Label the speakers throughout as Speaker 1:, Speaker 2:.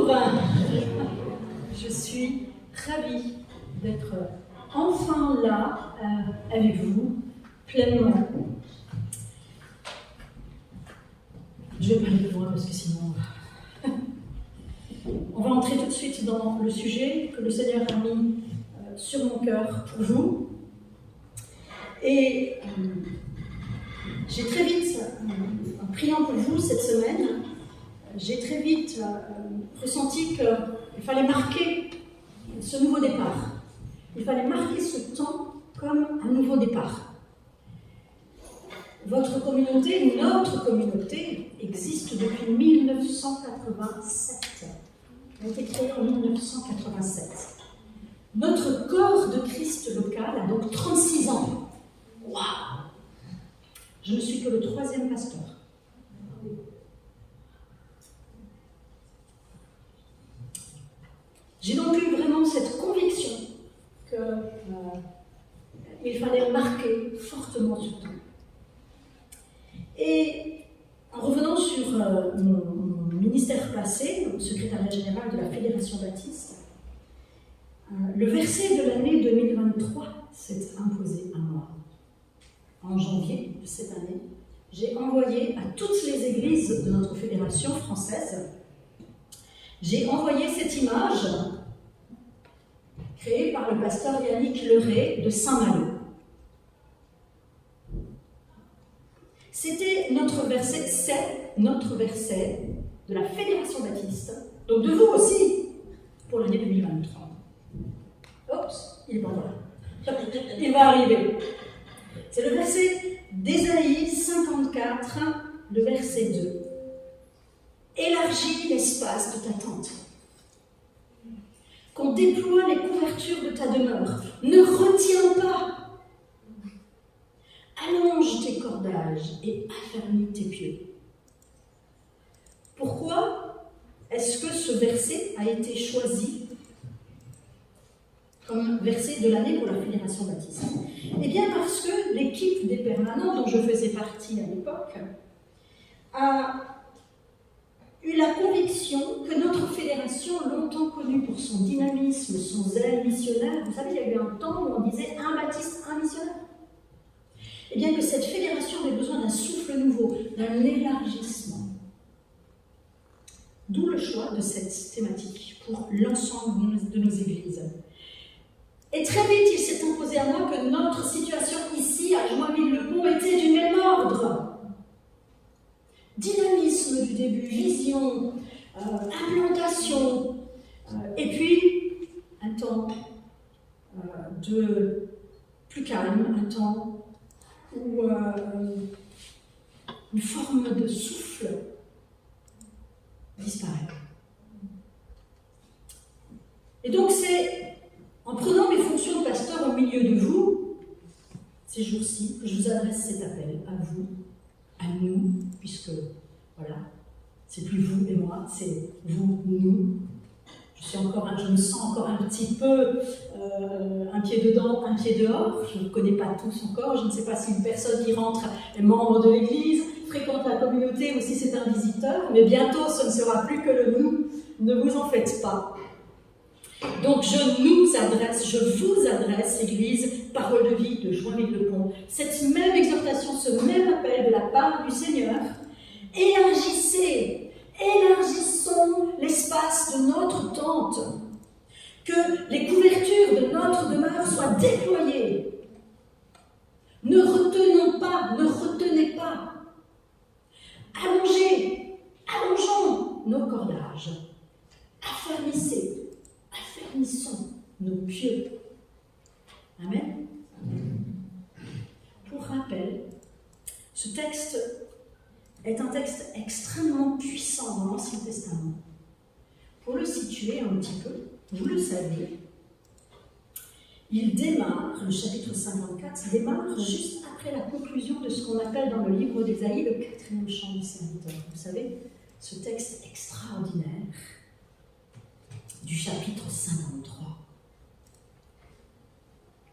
Speaker 1: Bonjour, je suis ravie d'être enfin là avec vous, pleinement. Je vais pas aller plus loin parce que sinon... On va entrer tout de suite dans le sujet que le Seigneur a mis sur mon cœur pour vous. Et j'ai très vite, en priant pour vous cette semaine, j'ai très vite ressenti qu'il fallait marquer ce nouveau départ. Il fallait marquer ce temps comme un nouveau départ. Votre communauté, notre communauté, existe depuis 1987. Elle a été créée en 1987. Notre corps de Christ local a donc 36 ans. Waouh! Je ne suis que le 3e pasteur. J'ai donc eu vraiment cette conviction qu'il fallait marquer fortement ce temps. Et en revenant sur mon ministère passé, au secrétariat général de la Fédération baptiste, le verset de l'année 2023 s'est imposé à moi. En janvier de cette année, j'ai envoyé à toutes les églises de notre fédération française, j'ai envoyé cette image créée par le pasteur Yannick Leray de Saint-Malo. C'était notre verset, c'est notre verset de la Fédération baptiste, donc de vous aussi, pour l'année 2023. Oups, il est pas là. Il va arriver. C'est le verset d'Ésaïe 54, le verset 2. Élargis l'espace de ta tente. Qu'on déploie les couvertures de ta demeure. Ne retiens pas. Allonge tes cordages et affermis tes pieds. Pourquoi est-ce que ce verset a été choisi comme verset de l'année pour la Fédération baptiste? Eh bien parce que l'équipe des permanents, dont je faisais partie à l'époque, a eu la conviction que notre fédération, longtemps connue pour son dynamisme, son zèle missionnaire, vous savez, il y a eu un temps où on disait un baptiste, un missionnaire. Eh bien que cette fédération avait besoin d'un souffle nouveau, d'un élargissement. D'où le choix de cette thématique pour l'ensemble de nos églises. Et très vite, il s'est imposé à moi que notre situation ici, à Joinville-le-Pont, était du même ordre. Dynamisme du début, vision, implantation, et puis un temps de plus calme, un temps où une forme de souffle disparaît. Et donc c'est en prenant mes fonctions de pasteur au milieu de vous, ces jours-ci, que je vous adresse cet appel à vous, à nous, puisque, voilà, c'est plus vous et moi, c'est vous, nous. Je me sens encore un petit peu un pied dedans, un pied dehors. Je ne connais pas tous encore. Je ne sais pas si une personne qui rentre est membre de l'Église, fréquente la communauté ou si c'est un visiteur. Mais bientôt, ce ne sera plus que le nous. Ne vous en faites pas. Donc, je vous adresse, Église, parole de vie de Joinville-le-Pont. Cette même exhortation, ce même appel de la part du Seigneur. Élargissons l'espace de notre tente, que les couvertures de notre demeure soient déployées. Ne retenez pas. Allongeons nos cordages. Affermissons nos pieux. Amen. Pour rappel, ce texte est un texte extrêmement puissant dans l'Ancien Testament. Pour le situer un petit peu, vous le savez, il démarre, le chapitre 54, démarre juste après la conclusion de ce qu'on appelle dans le livre d'Ésaïe le 4e chant du serviteur. Vous savez, ce texte extraordinaire du chapitre 53.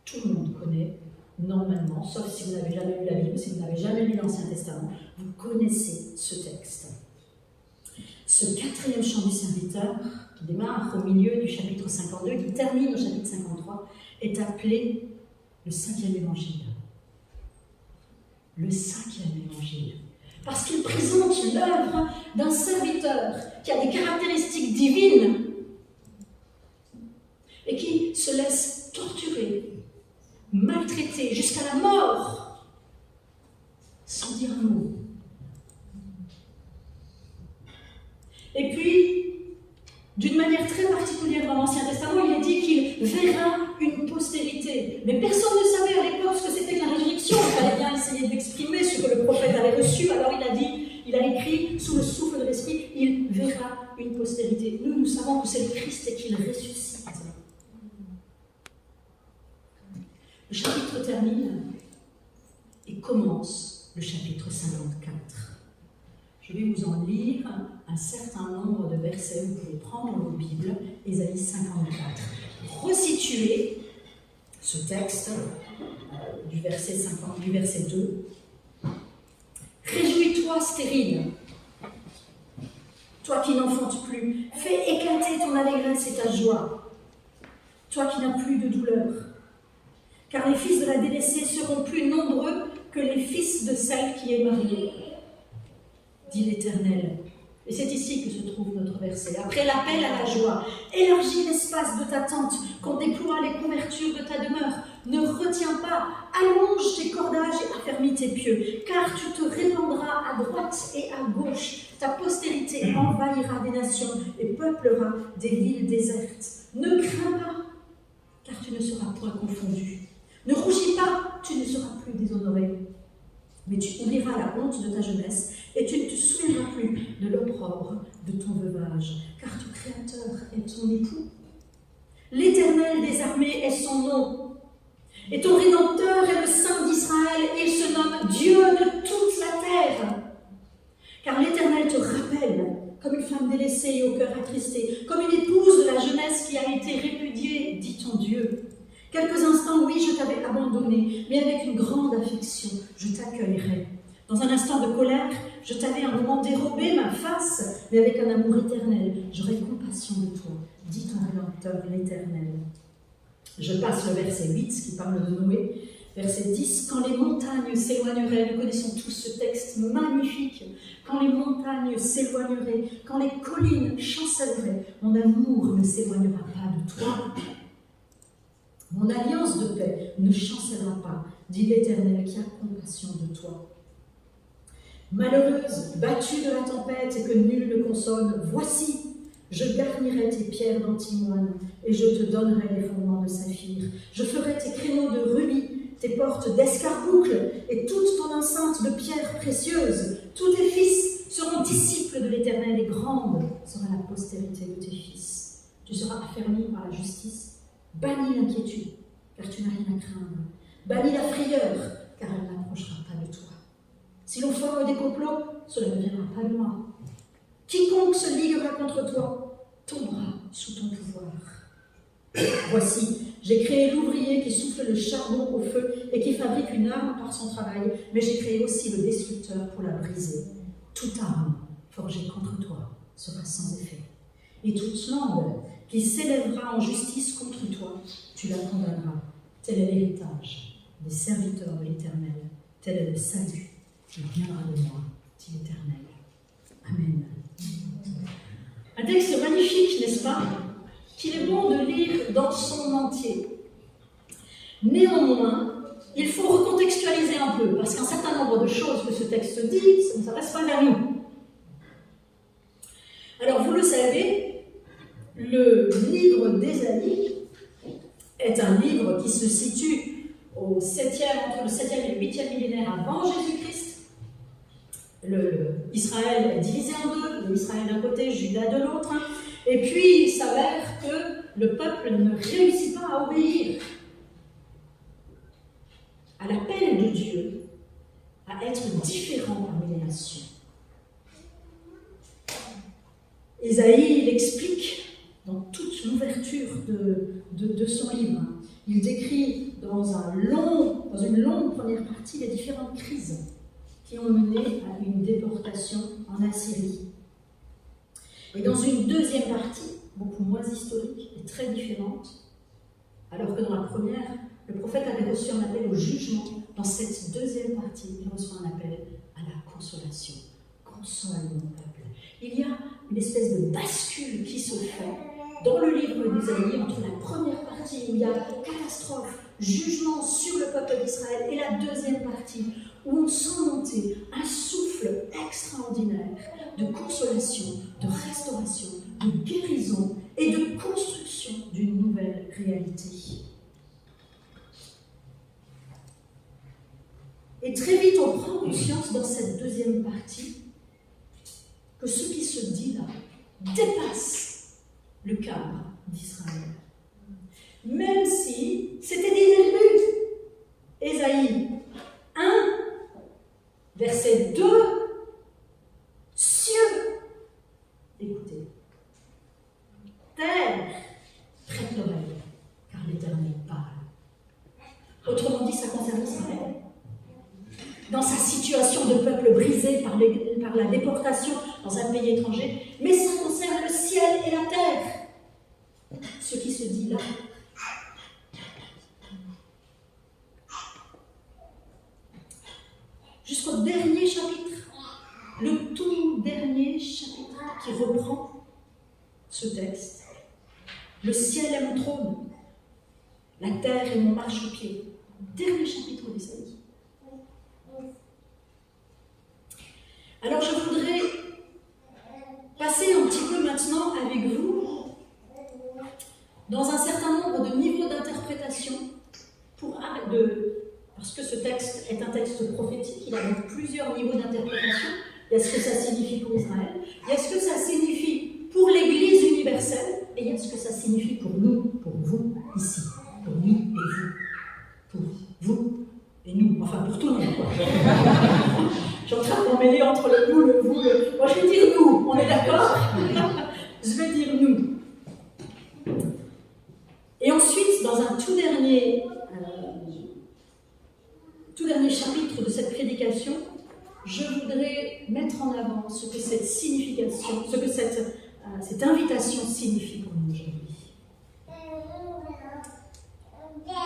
Speaker 1: Tout le monde connaît, normalement, sauf si vous n'avez jamais lu la Bible, si vous n'avez jamais lu l'Ancien Testament, vous connaissez ce texte. Ce quatrième chant du serviteur, qui démarre au milieu du chapitre 52, qui termine au chapitre 53, est appelé le cinquième évangile. Le cinquième évangile. Parce qu'il présente l'œuvre d'un serviteur qui a des caractéristiques divines et qui se laisse torturer, maltraiter jusqu'à la mort, sans dire un mot. Et puis, d'une manière très particulière dans l'Ancien Testament, il est dit qu'il verra une postérité. Mais personne ne savait à l'époque ce que c'était que la résurrection. Il fallait bien essayer d'exprimer ce que le prophète avait reçu. Alors il a écrit, sous le souffle de l'Esprit, il verra une postérité. Nous savons que c'est le Christ et qu'il ressuscite. Le chapitre termine et commence le chapitre 54. Je vais vous en lire un certain nombre de versets. Vous pouvez prendre vos Bibles, Ésaïe 54. Resituer ce texte du verset 2. Réjouis-toi, stérile, toi qui n'enfantes plus. Fais éclater ton allégresse et ta joie, toi qui n'as plus de douleur. Car les fils de la délaissée seront plus nombreux que les fils de celle qui est mariée, dit l'Éternel. Et c'est ici que se trouve notre verset. Après l'appel à la joie, élargis l'espace de ta tente, qu'on déploie les couvertures de ta demeure. Ne retiens pas, allonge tes cordages et affermis tes pieux, car tu te répandras à droite et à gauche. Ta postérité envahira des nations et peuplera des villes désertes. Ne crains pas, car tu ne seras point confondu. Ne rougis pas, tu ne seras plus déshonoré. Mais tu oublieras la honte de ta jeunesse et tu ne te souviendras plus de l'opprobre de ton veuvage, car ton Créateur est ton époux. L'Éternel des armées est son nom, et ton Rédempteur est le Saint d'Israël, et il se nomme Dieu de toute la terre. Car l'Éternel te rappelle, comme une femme délaissée et au cœur attristé, comme une épouse de la jeunesse qui a été répudiée, dit ton Dieu. Quelques instants, oui, je t'avais abandonné, mais avec une grande affection, je t'accueillerai. Dans un instant de colère, je t'avais un moment dérobé ma face, mais avec un amour éternel, j'aurai compassion de toi, dit ton Rédempteur, l'Éternel. Je passe le verset 8, qui parle de Noé. Verset 10, quand les montagnes s'éloigneraient, nous connaissons tous ce texte magnifique, quand les montagnes s'éloigneraient, quand les collines chancelleraient, mon amour ne s'éloignera pas de toi. Mon alliance de paix ne chancellera pas, dit l'Éternel qui a compassion de toi. Malheureuse, battue de la tempête et que nul ne console, voici, je garnirai tes pierres d'antimoine et je te donnerai les fondements de saphir. Je ferai tes créneaux de rubis, tes portes d'escarboucle et toute ton enceinte de pierres précieuses. Tous tes fils seront disciples de l'Éternel et grande sera la postérité de tes fils. Tu seras affermi par la justice. Bannis l'inquiétude, car tu n'as rien à craindre. Bannis la frayeur, car elle n'approchera pas de toi. Si l'on forme des complots, cela ne viendra pas de moi. Quiconque se liguera contre toi tombera sous ton pouvoir. Voici, j'ai créé l'ouvrier qui souffle le charbon au feu et qui fabrique une arme par son travail, mais j'ai créé aussi le destructeur pour la briser. Toute arme forgée contre toi sera sans effet. Et toute langue qui s'élèvera en justice contre toi, tu la condamneras. Tel est l'héritage des serviteurs de l'Éternel. Tel est le salut qui viendra de moi, dit l'Éternel. Amen. Un texte magnifique, n'est-ce pas, qu'il est bon de lire dans son entier. Néanmoins, il faut recontextualiser un peu, parce qu'un certain nombre de choses que ce texte dit, ça ne s'adresse pas vers nous. Alors, vous le savez, le livre d'Ésaïe est un livre qui se situe entre le 7e et le 8e millénaire avant Jésus-Christ. Israël est divisé en deux, Israël d'un côté, Juda de l'autre. Et puis, il s'avère que le peuple ne réussit pas à obéir à l'appel de Dieu à être différent parmi les nations. Ésaïe, il explique dans toute l'ouverture de son livre. Il décrit dans une longue première partie les différentes crises qui ont mené à une déportation en Assyrie. Et dans une deuxième partie, beaucoup moins historique et très différente, alors que dans la première, le prophète avait reçu un appel au jugement, dans cette deuxième partie, il reçoit un appel à la consolation. Console mon peuple. Il y a une espèce de bascule qui se fait dans le livre d'Ésaïe entre la première partie où il y a catastrophe, jugement sur le peuple d'Israël et la deuxième partie où on sent monter un souffle extraordinaire de consolation, de restauration, de guérison et de construction d'une nouvelle réalité. Et très vite, on prend conscience dans cette deuxième partie que ce qui se dit là dépasse le cadre d'Israël. Même si c'était dit dès le début. Ésaïe 1, verset 2, cieux, écoutez, terre, prête l'oreille, car l'Éternel parle. Autrement dit, ça concerne Israël. Dans sa situation de peuple brisé par la déportation dans un pays étranger, mais ça concerne le ciel et la terre. Ce qui se dit là, jusqu'au dernier chapitre, le tout dernier chapitre qui reprend ce texte. Le ciel est mon trône, la terre est mon marchepied. Dernier chapitre d'Ésaïe. Alors je voudrais passer un petit peu maintenant avec vous dans un certain nombre de niveaux d'interprétation parce que ce texte est un texte prophétique, il a donc plusieurs niveaux d'interprétation. Il y a ce que ça signifie pour Israël, il y a ce que ça signifie pour l'Église universelle, et il y a ce que ça signifie pour nous, pour vous, ici, pour nous et vous, pour vous et nous, enfin pour tout le monde, quoi. Je suis en train de m'emmêler entre le nous, le vous, le... Moi, je vais dire nous, on est d'accord? Je vais dire nous. Et ensuite, dans un tout dernier chapitre de cette prédication, je voudrais mettre en avant ce que cette signification, ce que cette invitation signifie pour nous aujourd'hui.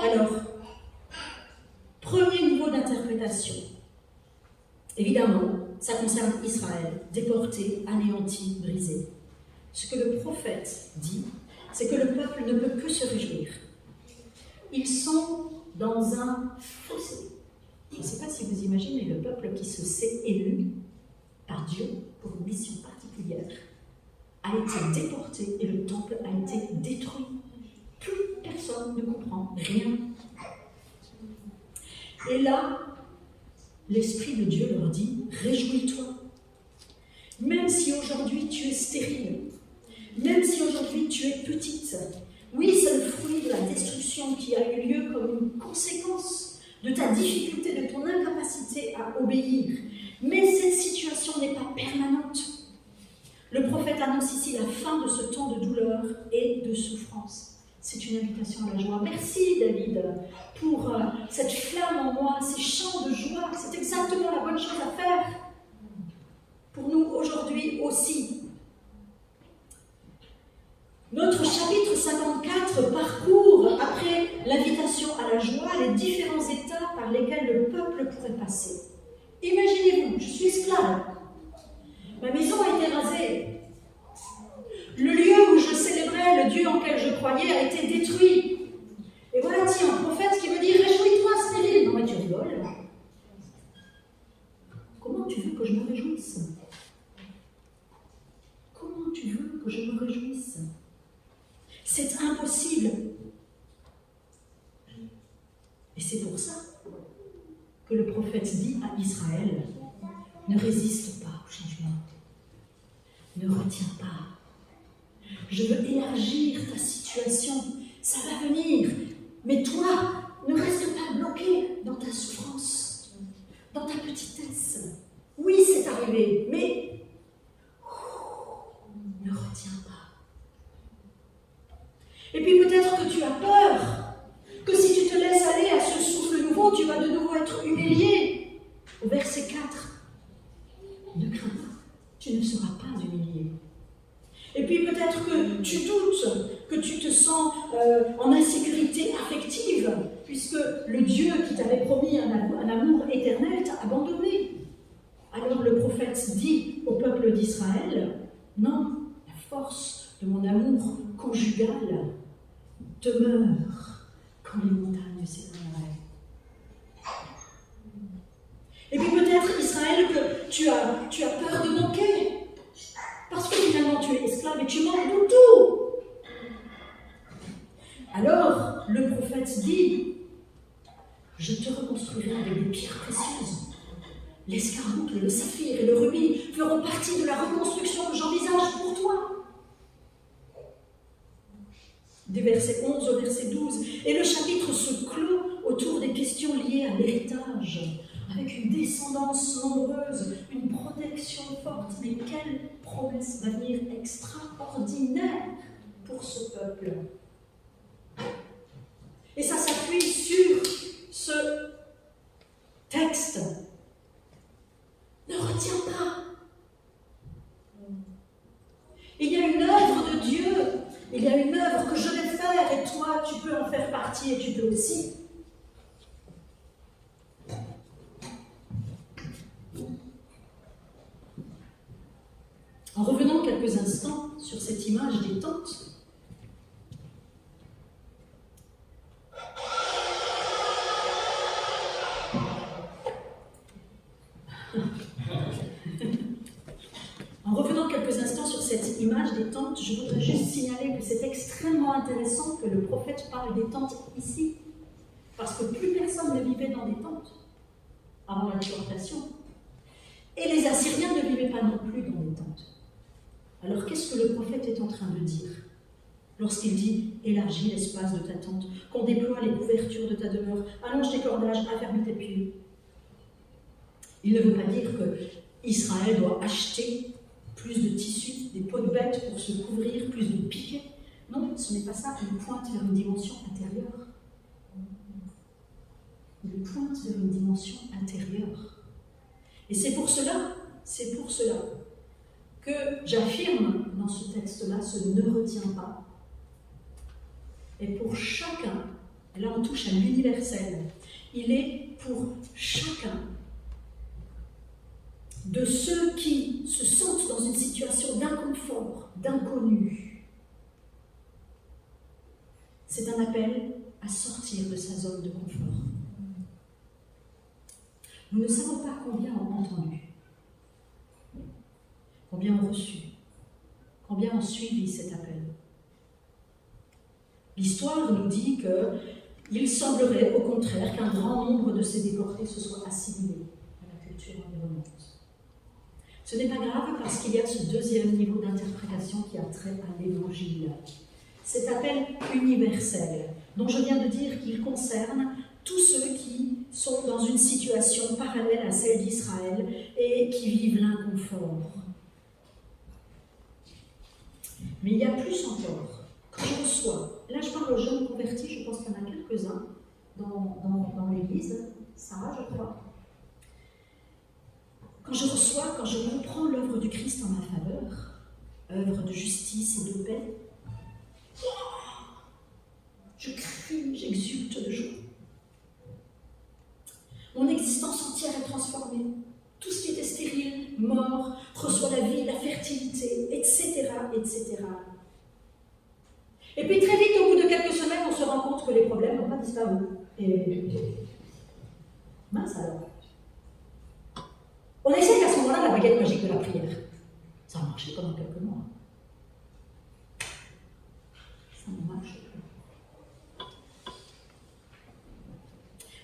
Speaker 1: Alors, premier niveau d'interprétation. Évidemment, ça concerne Israël, déporté, anéanti, brisé. Ce que le prophète dit, c'est que le peuple ne peut que se réjouir. Ils sont dans un fossé. Je ne sais pas si vous imaginez le peuple qui se sait élu par Dieu pour une mission particulière, a été déporté et le temple a été détruit. Plus personne ne comprend rien. Et là, l'Esprit de Dieu leur dit, réjouis-toi. Même si aujourd'hui tu es stérile, même si aujourd'hui tu es petite, oui, c'est le fruit de la destruction qui a eu lieu comme une conséquence de ta difficulté, de ton incapacité à obéir. Mais cette situation n'est pas permanente. Le prophète annonce ici la fin de ce temps de douleur et de souffrance. C'est une invitation à la joie. Merci David pour cette flamme en moi, ces chants de joie. C'est exactement la bonne chose à faire pour nous aujourd'hui aussi. Notre chapitre 54 parcourt, après l'invitation à la joie, les différents états par lesquels le peuple pourrait passer. Imaginez-vous, je suis esclave. Ma maison a été rasée. Le lieu où je célébrais le Dieu en quel je croyais a été détruit. Et voilà, tiens, un prophète qui me dit, réjouis-toi, stérile. Non, mais tu rigoles. Comment tu veux que je me réjouisse? Comment tu veux que je me réjouisse? C'est impossible. Et c'est pour ça que le prophète dit à Israël, ne résiste pas au changement. Ne retiens pas. Je veux élargir ta situation. Ça va venir. Mais toi, ne reste pas bloqué dans ta souffrance, dans ta petitesse. Oui, c'est arrivé, mais ne retiens pas. Et puis peut-être que tu as peur, que si tu te laisses aller à ce souffle nouveau, tu vas de nouveau être humilié. Au verset 4, ne crains pas, tu ne seras pas humilié. Et puis peut-être que tu doutes, que tu te sens en insécurité affective, puisque le Dieu qui t'avait promis un amour éternel t'a abandonné. Alors le prophète dit au peuple d'Israël, non, la force de mon amour conjugal demeure quand les montagnes s'ébranleraient. Et puis peut-être, Israël, que tu as peur de manquer, parce que finalement tu es esclave et tu manques de tout. Alors, le prophète dit, je te reconstruirai avec des pierres précieuses. L'escarboucle, le saphir et le rubis feront partie de la reconstruction que j'envisage pour toi. Des versets 11 au verset 12. Et le chapitre se clôt autour des questions liées à l'héritage, avec une descendance nombreuse, une protection forte. Mais quelle promesse d'avenir extraordinaire pour ce peuple! Et ça s'appuie sur ce texte. Ne retiens pas. Il y a une œuvre de Dieu, il y a une œuvre que je vais faire et toi, tu peux en faire partie et tu peux aussi. En revenant quelques instants sur cette image des tentes, je voudrais juste signaler que c'est extrêmement intéressant que le prophète parle des tentes ici, parce que plus personne ne vivait dans des tentes avant la déportation. Et les Assyriens ne vivaient pas non plus dans des tentes. Alors qu'est-ce que le prophète est en train de dire lorsqu'il dit « Élargis l'espace de ta tente, qu'on déploie les couvertures de ta demeure, allonge tes cordages, affermis tes pieds ». Il ne veut pas dire que Israël doit acheter plus de tissus, des peaux de bêtes pour se couvrir, plus de piquets. Non, ce n'est pas ça, il pointe vers une dimension intérieure. Il pointe vers une dimension intérieure. Et c'est pour cela que j'affirme dans ce texte-là, ce ne retiens pas. Et pour chacun, et là on touche à l'universel, il est pour chacun de ceux qui se sentent dans une situation d'inconfort, d'inconnu. C'est un appel à sortir de sa zone de confort. Nous ne savons pas combien ont entendu, combien ont reçu, combien ont suivi cet appel. L'histoire nous dit qu'il semblerait au contraire qu'un grand nombre de ces déportés se soient assimilés à la culture environnante. Ce n'est pas grave parce qu'il y a ce deuxième niveau d'interprétation qui a trait à l'évangile. Cet appel universel, dont je viens de dire qu'il concerne tous ceux qui sont dans une situation parallèle à celle d'Israël et qui vivent l'inconfort. Mais il y a plus encore. Quand je reçois, là je parle aux jeunes convertis, je pense qu'il y en a quelques-uns dans l'église, Sarah je crois. Quand je comprends l'œuvre du Christ en ma faveur, œuvre de justice et de paix, je crie, j'exulte de joie. Mon existence entière est transformée. Tout ce qui était stérile, mort, reçoit la vie, la fertilité, etc., etc. Et puis très vite, au bout de quelques semaines, on se rend compte que les problèmes n'ont pas disparu. Et mince alors. On essaye à ce moment-là la baguette magique de la prière. Ça a marché pendant quelques mois. Ça ne marche plus.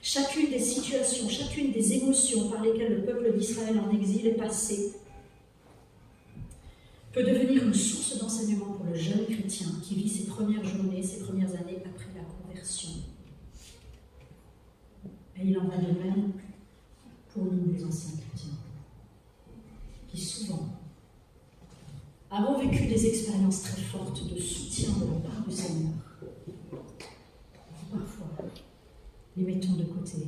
Speaker 1: Chacune des situations, chacune des émotions par lesquelles le peuple d'Israël en exil est passé peut devenir une source d'enseignement pour le jeune chrétien qui vit ses premières journées, ses premières années après la conversion. Et il en va de même pour nous, les anciens chrétiens, qui souvent avons vécu des expériences très fortes de soutien de la part du Seigneur. Parfois, les mettons de côté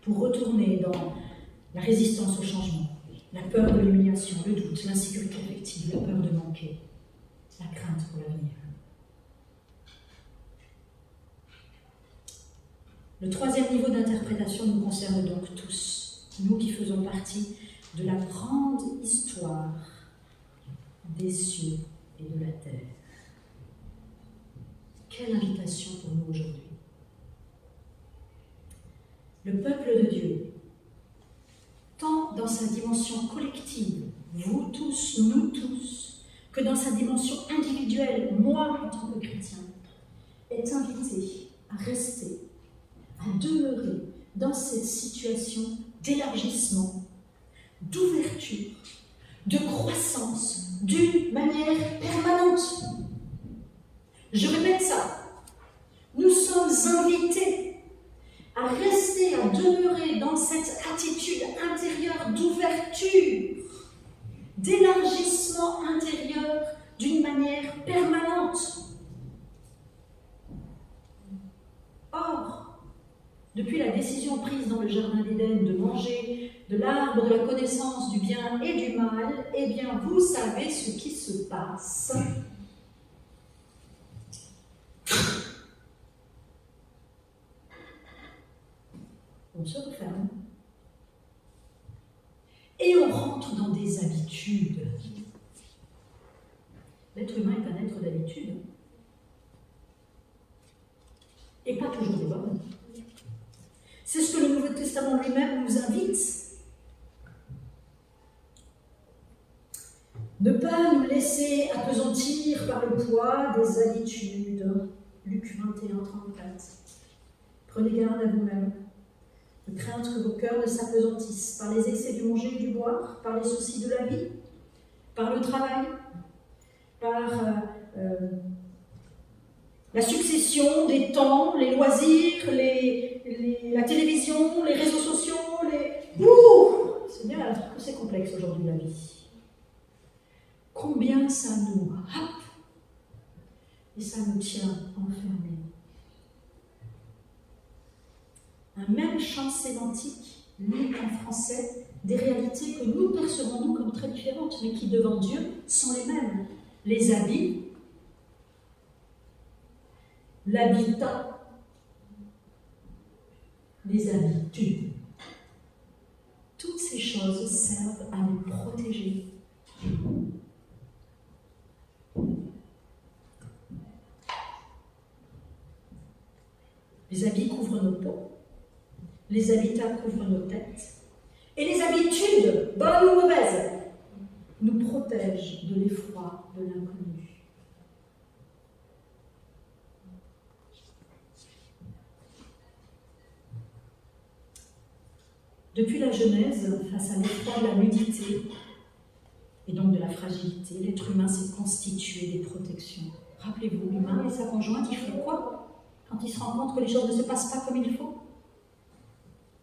Speaker 1: pour retourner dans la résistance au changement, la peur de l'humiliation, le doute, l'insécurité affective, la peur de manquer. la crainte pour l'avenir. Le troisième niveau d'interprétation nous concerne donc tous, nous qui faisons partie de la grande histoire des cieux et de la terre. Quelle invitation pour nous aujourd'hui. Le peuple de Dieu, tant dans sa dimension collective, vous tous, nous tous, que dans sa dimension individuelle, moi en tant que chrétien, est invité à rester, à demeurer dans cette situation d'élargissement, d'ouverture, de croissance, d'une manière permanente. Je répète ça. Nous sommes invités à rester, à demeurer dans cette attitude intérieure d'ouverture, d'élargissement intérieur d'une manière permanente. Or, depuis la décision prise dans le jardin d'Éden de manger de l'arbre de la connaissance du bien et du mal, eh bien, vous savez ce qui se passe. On se referme. Et on rentre dans des habitudes. L'être humain est un être d'habitude. Et pas toujours des bonnes. C'est ce que le Nouveau Testament lui-même nous invite. Ne pas nous laisser appesantir par le poids des habitudes. Luc 21, 34. Prenez garde à vous-même, de crainte que vos cœurs ne s'appesantissent par les excès du manger et du boire, par les soucis de la vie, par le travail, par la succession des temps, les loisirs, la télévision, les réseaux sociaux, Ouh, Seigneur, que c'est complexe aujourd'hui la vie. Combien ça nous happe et ça nous tient enfermés. Un même champ sémantique lit en français des réalités que nous percevons nous comme très différentes, mais qui devant Dieu sont les mêmes. Les habits, l'habitat, les habitudes. Toutes ces choses servent à nous protéger. Les habits couvrent nos peaux, les habitats couvrent nos têtes, et les habitudes, bonnes ou mauvaises, nous protègent de l'effroi de l'inconnu. Depuis la Genèse, face à l'effroi de la nudité et donc de la fragilité, l'être humain s'est constitué des protections. Rappelez-vous, l'humain et sa conjointe, ils font quoi quand ils se rendent compte que les choses ne se passent pas comme il faut?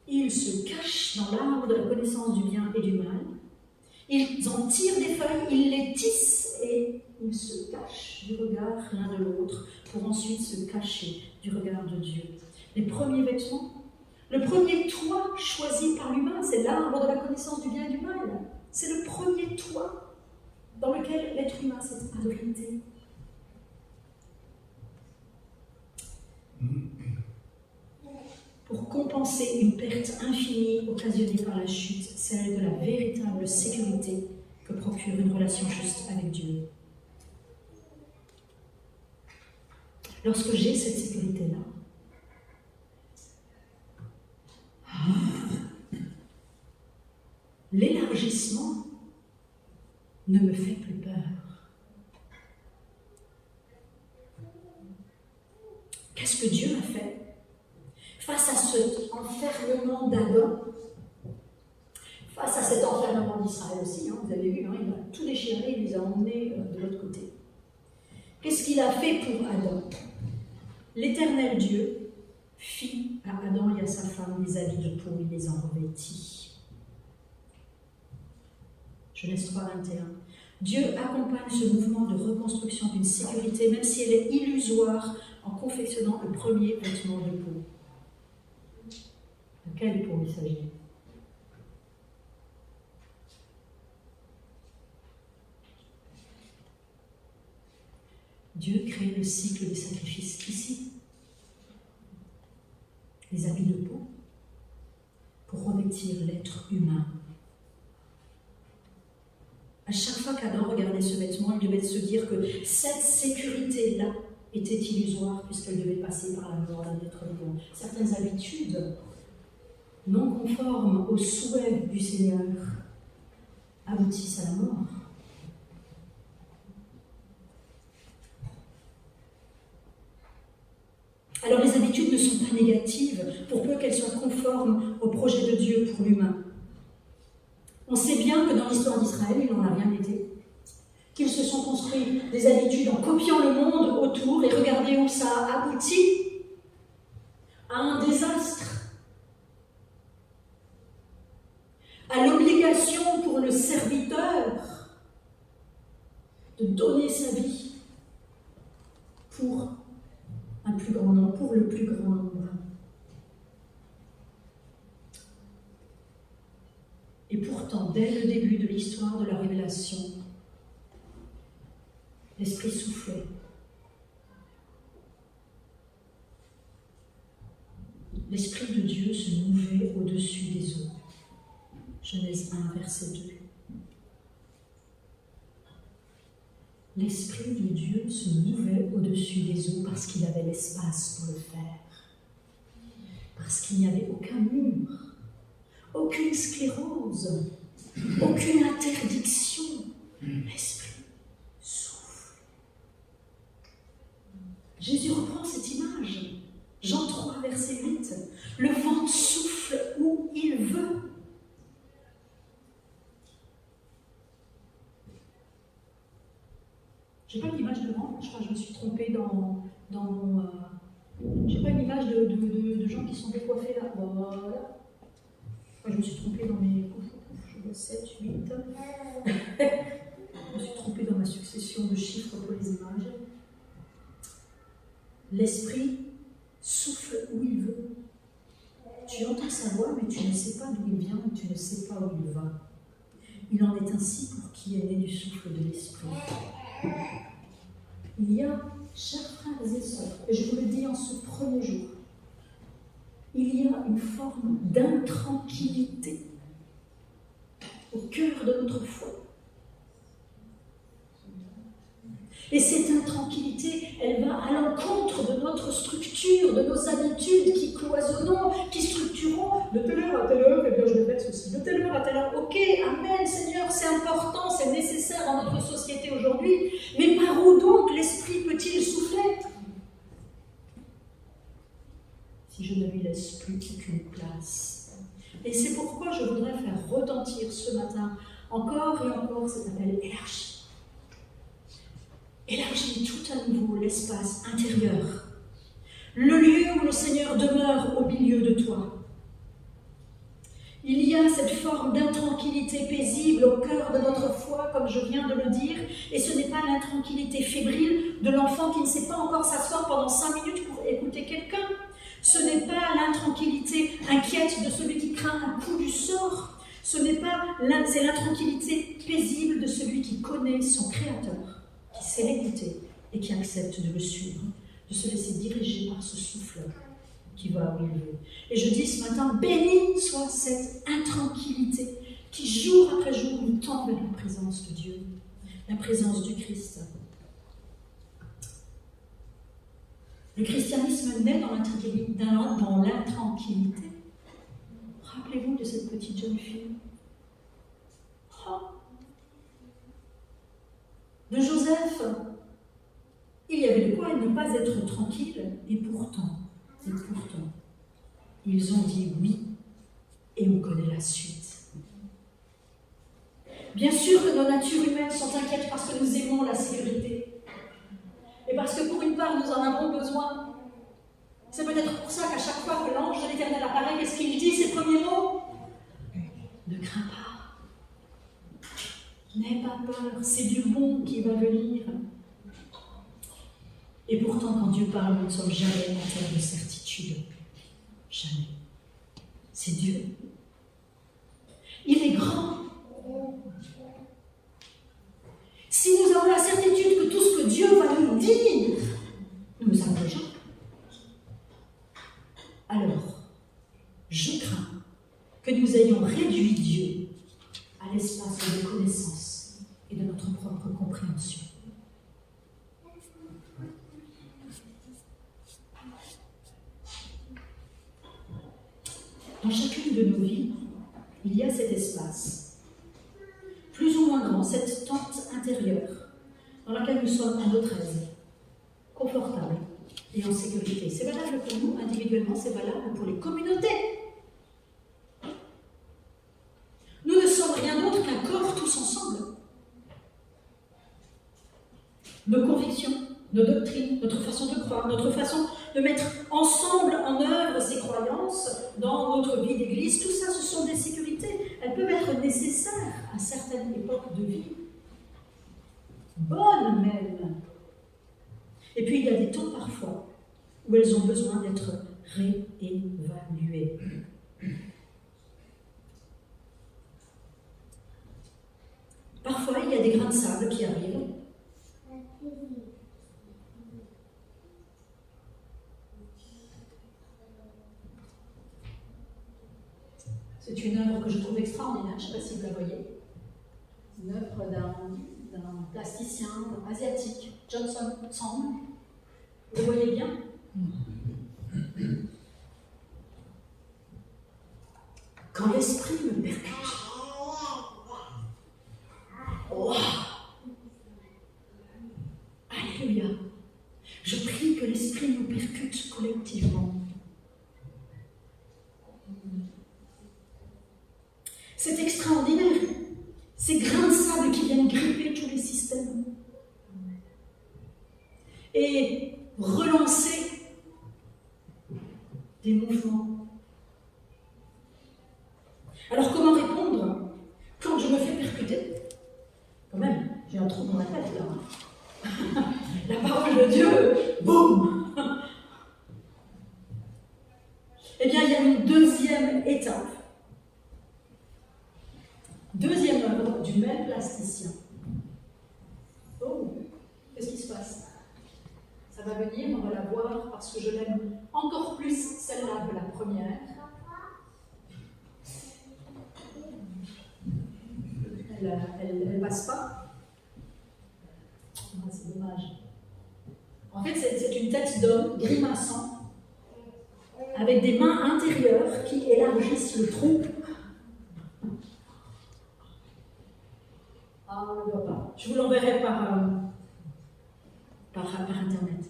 Speaker 1: Ils se cachent dans l'arbre de la connaissance du bien et du mal. Ils en tirent des feuilles, ils les tissent et ils se cachent du regard l'un de l'autre pour ensuite se cacher du regard de Dieu. Les premiers vêtements, le premier toit choisi par l'humain, c'est l'arbre de la connaissance du bien et du mal. C'est le premier toit dans lequel l'être humain s'est abrité. Pour compenser une perte infinie occasionnée par la chute, celle de la véritable sécurité que procure une relation juste avec Dieu. Lorsque j'ai cette sécurité-là, l'élargissement ne me fait plus peur. Qu'est-ce que Dieu a fait face à cet enfermement d'Adam, face à cet enfermement d'Israël aussi, vous avez vu, il a tout déchiré, il les a emmenés de l'autre côté. Qu'est-ce qu'il a fait pour Adam? L'Éternel Dieu fit à Adam et à sa femme des habits de peau, il les en revêtit. Genèse 3, 21. Dieu accompagne ce mouvement de reconstruction d'une sécurité, même si elle est illusoire, en confectionnant le premier vêtement de peau. De quelle peau il s'agit? Dieu crée le cycle des sacrifices ici. Les habits de peau pour revêtir l'être humain. À chaque fois qu'Adam regardait ce vêtement, il devait se dire que cette sécurité-là était illusoire puisqu'elle devait passer par la mort d'un être vivant. Certaines habitudes non conformes aux souhaits du Seigneur aboutissent à la mort. Alors les habitudes ne sont pas négatives, pour peu qu'elles soient conformes au projet de Dieu pour l'humain. On sait bien que dans l'histoire d'Israël, il n'en a rien été. Qu'ils se sont construits des habitudes en copiant le monde autour, et regardez où ça a abouti, à un désastre, à l'obligation pour le serviteur de donner sa vie pour un plus grand nombre, pour le plus grand nombre. Et pourtant, dès le début de l'histoire de la révélation, l'Esprit soufflait. L'Esprit de Dieu se mouvait au-dessus des eaux. Genèse 1, verset 2. L'Esprit de Dieu se mouvait au-dessus des eaux parce qu'il avait l'espace pour le faire. Parce qu'il n'y avait aucun mur, aucune sclérose, aucune interdiction. L'Esprit souffle. Jésus reprend cette image. Jean 3, verset 8. Le vent souffle où il veut. J'ai pas une image de vent, je crois que je me suis trompée dans mon... j'ai pas une image de gens qui sont décoiffés là. Voilà. Moi, je me suis trompée dans mes... Je vois 7, 8. Je me suis trompée dans ma succession de chiffres pour les images. L'Esprit souffle où il veut. Tu entends sa voix, mais tu ne sais pas d'où il vient, tu ne sais pas où il va. Il en est ainsi pour qui est né du souffle de l'Esprit. Il y a, chers frères et sœurs, et je vous le dis en ce premier jour, il y a une forme d'intranquillité au cœur de notre foi. Et cette intranquillité, elle va à l'encontre de notre structure, de nos habitudes qui cloisonnons, qui structurons de telle heure à telle heure, et bien je vais faire ceci, de telle heure à telle heure. Ok, amen Seigneur, c'est important, c'est nécessaire dans notre société aujourd'hui, mais par où donc l'Esprit peut-il souffler si je ne lui laisse plus aucune place? Et c'est pourquoi je voudrais faire retentir ce matin, encore et encore, cet appel élargi. Élargis tout à nouveau l'espace intérieur, le lieu où le Seigneur demeure au milieu de toi. Il y a cette forme d'intranquillité paisible au cœur de notre foi, comme je viens de le dire, et ce n'est pas l'intranquillité fébrile de l'enfant qui ne sait pas encore s'asseoir pendant 5 minutes pour écouter quelqu'un. Ce n'est pas l'intranquillité inquiète de celui qui craint un coup du sort. C'est l'intranquillité paisible de celui qui connaît son Créateur, qui sait l'écouter et qui accepte de le suivre, de se laisser diriger par ce souffle qui va où il veut. Et je dis ce matin, béni soit cette intranquillité qui, jour après jour, nous tend vers la présence de Dieu, la présence du Christ. Le christianisme naît dans l'intranquillité. Rappelez-vous de cette petite jeune fille. Oh. De Joseph, il y avait de quoi ne pas être tranquille, et pourtant, ils ont dit oui, et on connaît la suite. Bien sûr que nos natures humaines sont inquiètes parce que nous aimons la sécurité, et parce que pour une part, nous en avons besoin. C'est peut-être pour ça qu'à chaque fois que l'ange de l'Éternel apparaît, qu'est-ce qu'il dit, ses premiers mots? Ne crains pas. N'aie pas peur, c'est du bon qui va venir. Et pourtant, quand Dieu parle, nous ne sommes jamais en terre de certitude. Jamais. C'est Dieu. Il est grand. Si nous avons la certitude que tout ce que Dieu Dieu va nous dire, nous le savons déjà. Alors, je crains que nous ayons réduit Dieu à l'espace de nos connaissances et de notre propre compréhension. Dans chacune de nos vies, il y a cet espace, plus ou moins grand, cette tente intérieure, dans laquelle nous sommes en notre aise, confortable et en sécurité. C'est valable pour nous individuellement, c'est valable pour les communautés. Nous ne sommes rien d'autre qu'un corps tous ensemble. Nos convictions, nos doctrines, notre façon de croire, notre façon de mettre ensemble en œuvre ces croyances dans notre vie d'église, tout ça, ce sont des sécurités. Elles peuvent être nécessaires à certaines époques de vie, bonnes même. Et puis il y a des temps parfois où elles ont besoin d'être réévaluées. Parfois il y a des grains de sable qui arrivent. C'est une œuvre que je trouve extraordinaire, je ne sais pas si vous la voyez. Une œuvre d'un plasticien asiatique, Johnson Tsang. Vous le voyez bien? Quand l'esprit me percute, oh, alléluia, je prie que l'esprit nous percute collectivement. C'est extraordinaire, ces grains de sable qui viennent gripper tous les systèmes et relancer des mouvements. Alors comment répondre quand je me fais percuter? Quand même, j'ai un trou dans la tête là. La parole de Dieu, boum! Eh bien, il y a une deuxième étape. Deuxième œuvre du même plasticien. Oh, qu'est-ce qui se passe? Ça va venir, on va la voir parce que je l'aime encore plus celle-là que la première. Elle passe pas. Oh, c'est dommage. En fait, c'est une tête d'homme grimaçant avec des mains intérieures qui élargissent le trou. Ah, on ne le voit pas. Je vous l'enverrai par Internet.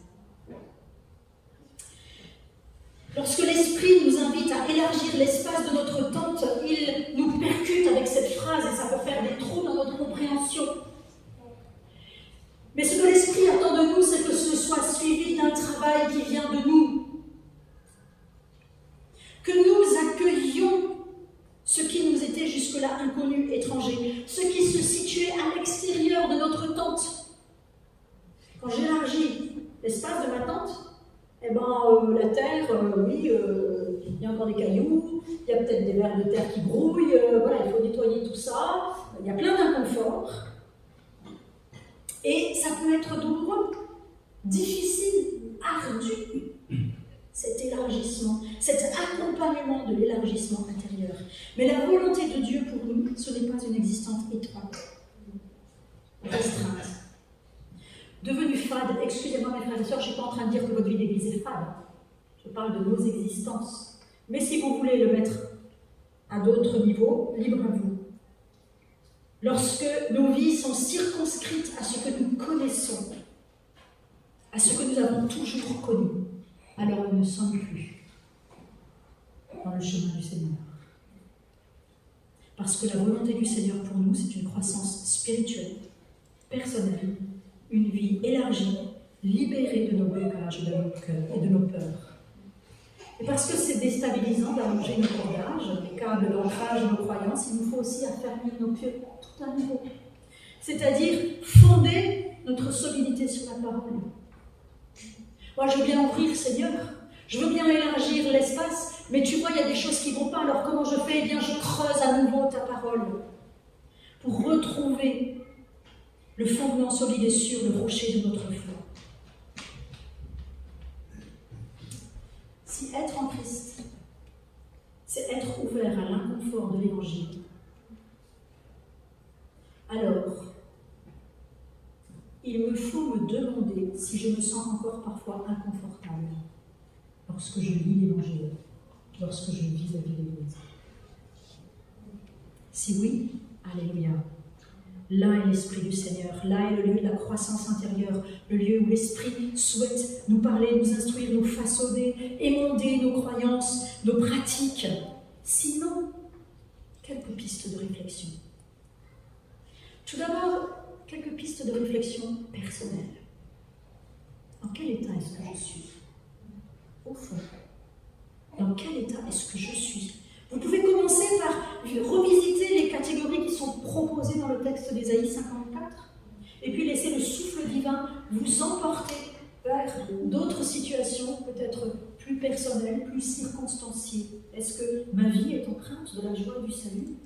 Speaker 1: Lorsque l'Esprit nous invite à élargir l'espace de notre tente, il nous percute avec cette phrase et ça peut faire des trous dans notre compréhension. Mais ce que l'Esprit attend de nous, c'est que ce soit suivi d'un travail qui vient de nous. Que nous accueillions ce qui nous était jusque-là inconnu, étranger, ce qui se situait à l'extérieur de notre tente. Quand j'élargis l'espace de ma tente, eh ben, la terre, oui, il y a encore des cailloux, il y a peut-être des vers de terre qui brouillent, voilà, il faut nettoyer tout ça, il y a plein d'inconforts. Et ça peut être douloureux, difficile, ardu, cet élargissement, cet accompagnement de l'élargissement intérieur. Mais la volonté de Dieu pour nous, ce n'est pas une existence étroite, restreinte, devenue fade. Excusez-moi mes frères et sœurs, je ne suis pas en train de dire que votre vie d'église est fade. Je parle de nos existences. Mais si vous voulez le mettre à d'autres niveaux, libre à vous. Lorsque nos vies sont circonscrites à ce que nous connaissons, à ce que nous avons toujours connu, alors nous ne sommes plus dans le chemin du Seigneur. Parce que la volonté du Seigneur pour nous, c'est une croissance spirituelle, personnelle, une vie élargie, libérée de nos blocages, de nos cœurs et de nos peurs. Et parce que c'est déstabilisant d'allonger nos cordages, les câbles d'ancrage de nos croyances, il nous faut aussi affermir nos pieds tout à nouveau. C'est-à-dire fonder notre solidité sur la parole. Moi, je veux bien ouvrir, Seigneur, je veux bien élargir l'espace, mais tu vois, il y a des choses qui ne vont pas, alors comment je fais? Eh bien, je creuse à nouveau ta parole pour retrouver le fondement solide et sûr, le rocher de notre foi. si être en Christ, c'est être ouvert à l'inconfort de l'Évangile, alors il me faut me demander si je me sens encore parfois inconfortable lorsque je lis l'Évangile, lorsque je vis la vie de l'Église. Si oui, alléluia. Là est l'Esprit du Seigneur, là est le lieu de la croissance intérieure, le lieu où l'Esprit souhaite nous parler, nous instruire, nous façonner, émonder nos croyances, nos pratiques. Sinon, quelques pistes de réflexion. Tout d'abord, quelques pistes de réflexion personnelle. Dans quel état est-ce que je suis? Au fond, dans quel état est-ce que je suis? Vous pouvez commencer par revisiter les catégories qui sont proposées dans le texte d'Ésaïe 54, et puis laisser le souffle divin vous emporter vers d'autres situations, peut-être plus personnelles, plus circonstanciées. Est-ce que ma vie est empreinte de la joie du salut?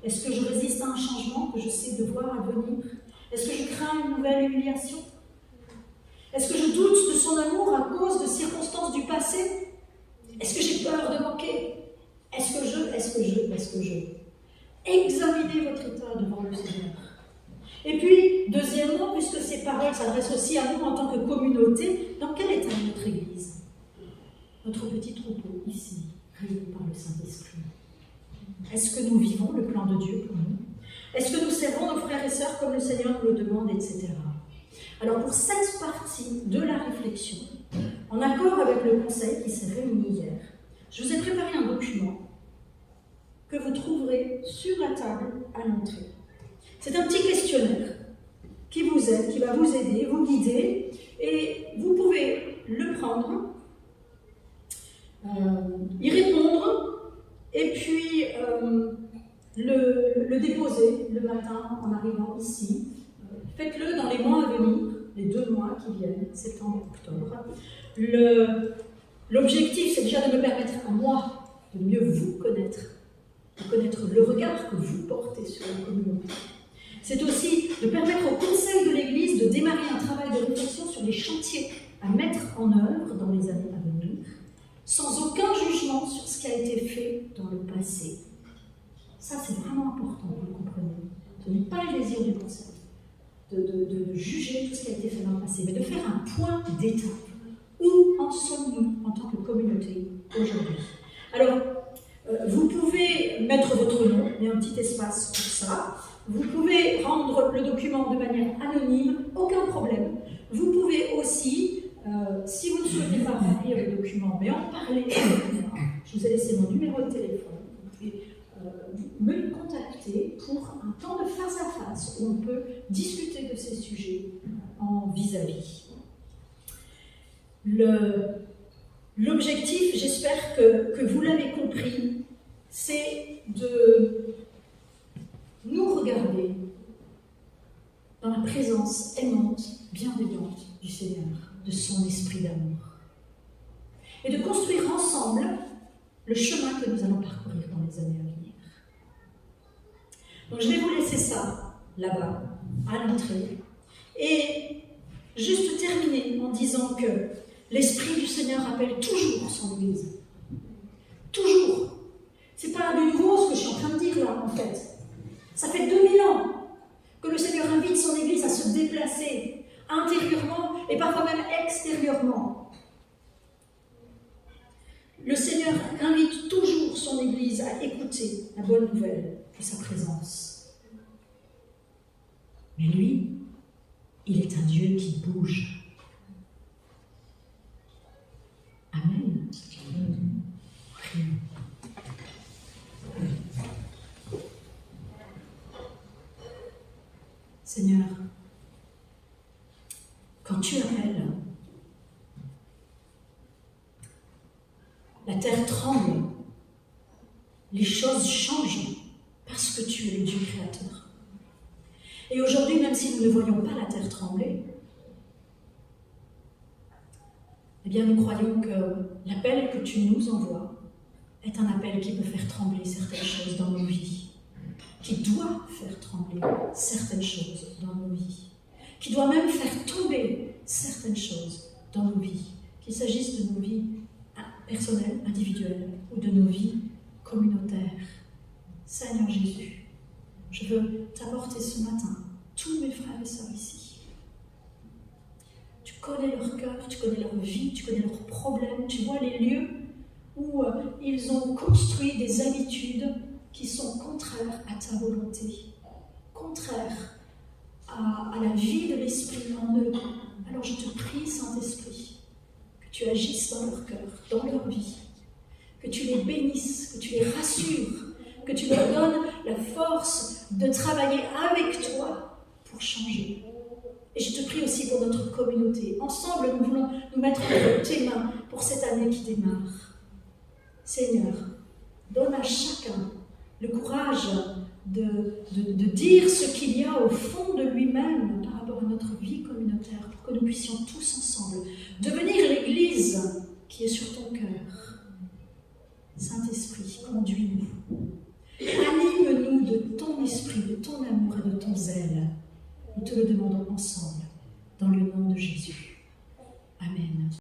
Speaker 1: Est-ce que je résiste à un changement que je sais devoir advenir? Est-ce que je crains une nouvelle humiliation? Est-ce que je doute de son amour à cause de circonstances du passé? Est-ce que j'ai peur de manquer? Est-ce que je Examinez votre état devant le Seigneur. Et puis, deuxièmement, puisque ces paroles s'adressent aussi à nous en tant que communauté, dans quel état est notre Église? Notre petit troupeau, ici, réuni par le Saint-Esprit. Est-ce que nous vivons le plan de Dieu pour nous? Est-ce que nous servons nos frères et sœurs comme le Seigneur nous le demande, etc. Alors, pour cette partie de la réflexion, en accord avec le conseil qui s'est réuni hier, je vous ai préparé un document que vous trouverez sur la table à l'entrée. C'est un petit questionnaire qui vous aide, qui va vous aider, vous guider, et vous pouvez le prendre, y répondre, et puis le déposer le matin en arrivant ici. Faites-le dans les mois à venir, les 2 mois qui viennent, septembre, octobre. L'objectif, c'est déjà de me permettre à moi de mieux vous connaître, de connaître le regard que vous portez sur la communauté. C'est aussi de permettre au Conseil de l'Église de démarrer un travail de réflexion sur les chantiers à mettre en œuvre dans les années à venir, sans aucun jugement sur ce qui a été fait dans le passé. Ça, c'est vraiment important, vous le comprenez. Ce n'est pas le désir du Conseil de juger tout ce qui a été fait dans le passé, mais de faire un point d'étape. Où en sommes-nous en tant que communauté aujourd'hui? Alors, vous pouvez mettre votre nom, il y a un petit espace pour ça. Vous pouvez rendre le document de manière anonyme, aucun problème. Vous pouvez aussi, si vous ne souhaitez pas remplir le document, mais en parler avec moi, je vous ai laissé mon numéro de téléphone. Vous pouvez me contacter pour un temps de face à face où on peut discuter de ces sujets en vis-à-vis. L'objectif, j'espère que vous l'avez compris, c'est de nous regarder dans la présence aimante, bienveillante du Seigneur, de son esprit d'amour. Et de construire ensemble le chemin que nous allons parcourir dans les années à venir. Donc je vais vous laisser ça, là-bas, à l'entrée. Et juste terminer en disant que l'Esprit du Seigneur appelle toujours son Église. Toujours. C'est pas du nouveau ce que je suis en train de dire là, en fait. Ça fait 2000 ans que le Seigneur invite son Église à se déplacer intérieurement et parfois même extérieurement. Le Seigneur invite toujours son Église à écouter la bonne nouvelle de sa présence. Mais lui, il est un Dieu qui bouge. Amen. Prions. Seigneur, quand tu appelles, la terre tremble, les choses changent parce que tu es le Dieu créateur. Et aujourd'hui, même si nous ne voyons pas la terre trembler, eh bien nous croyons que l'appel que tu nous envoies est un appel qui peut faire trembler certaines choses dans nos vies, qui doit faire trembler certaines choses dans nos vies, qui doit même faire tomber certaines choses dans nos vies, qu'il s'agisse de nos vies personnelles, individuelles, ou de nos vies communautaires. Seigneur Jésus, je veux t'apporter ce matin tous mes frères et sœurs ici. Tu connais leur cœur, tu connais leur vie, tu connais leurs problèmes, tu vois les lieux où ils ont construit des habitudes qui sont contraires à ta volonté, contraires à la vie de l'Esprit en eux. Alors je te prie, Saint-Esprit, que tu agisses dans leur cœur, dans leur vie, que tu les bénisses, que tu les rassures, que tu leur donnes la force de travailler avec toi pour changer. Et je te prie aussi pour notre communauté. Ensemble, nous voulons nous mettre entre tes mains pour cette année qui démarre. Seigneur, donne à chacun le courage de dire ce qu'il y a au fond de lui-même par rapport à notre vie communautaire, pour que nous puissions tous ensemble devenir l'Église qui est sur ton cœur. Saint-Esprit, conduis-nous. Anime-nous de ton esprit, de ton amour et de ton zèle. Nous te le demandons ensemble, dans le nom de Jésus.